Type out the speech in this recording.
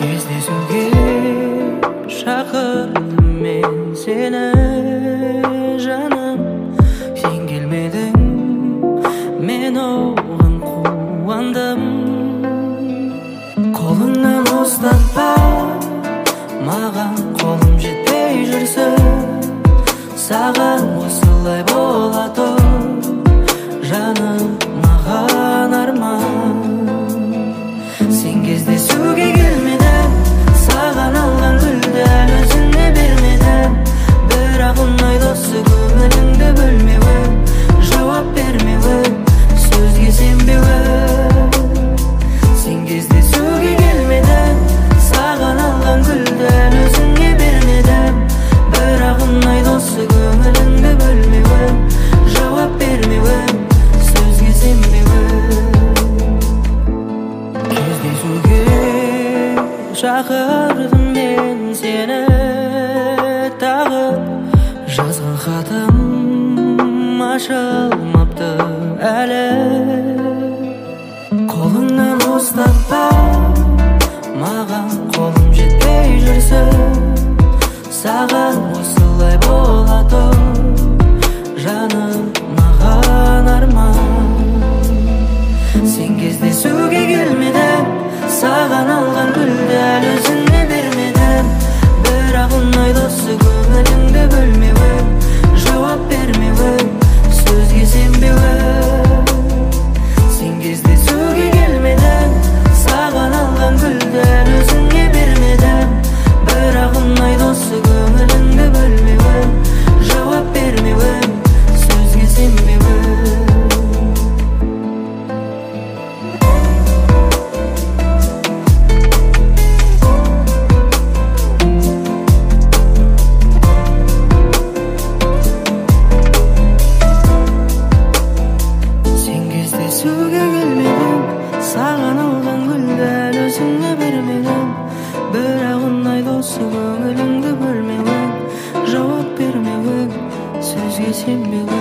Кездесуге шақырдым мен сені, жаным, сен келмедің, мен оған қуандым. Қолыңнан ұстатпа, маған қолым жетпей жүрсін, саған осылай бола тұр, жаным, маған арман. Сен кездесуге келмедің, саған алған гүлді әлі өзіңе бермедім. Бірақ ұнайды осы көңіліңді бөлмеуің, жауап бермеуің, сөзге сенбеуің. Сен кездесуге келмедің, саған алған гүлді әлі өзіңе бермедім. Бірақ ұнайды осы көңіліңді бөлмеуің, жауап бермеуің, сөзге сенбеуің. Кездесуге шақырдым мен сені, тағы жазған хатым ашылмапты әлі. Қолыңнан ұстатпа, маған қолым жетпей жүрсін, саған осылай бола тұр, жаным, маған арман. Сен кездесуге келмедің, саған алған гүлді әлі өзіңе бермедім. Бірақ ұнайды осы көңіліңді бөлмеуің, жауап бермеуің, сөзге сенбеуің. Сен кездесуге келмедің, саған алған гүлді әлі өзіңе бермедім. Бірақ ұнайды осы көңіліңді бөлмеуің, жауап бермеуің, сөзге сенбеуің. Кездесуге келмедің, саған алған гүлді әлі өзіңе бермедім. Бірақ ұнайды осы көңіліңді бөлмеуің, жауап бермеуің, сөзге сенбеуің.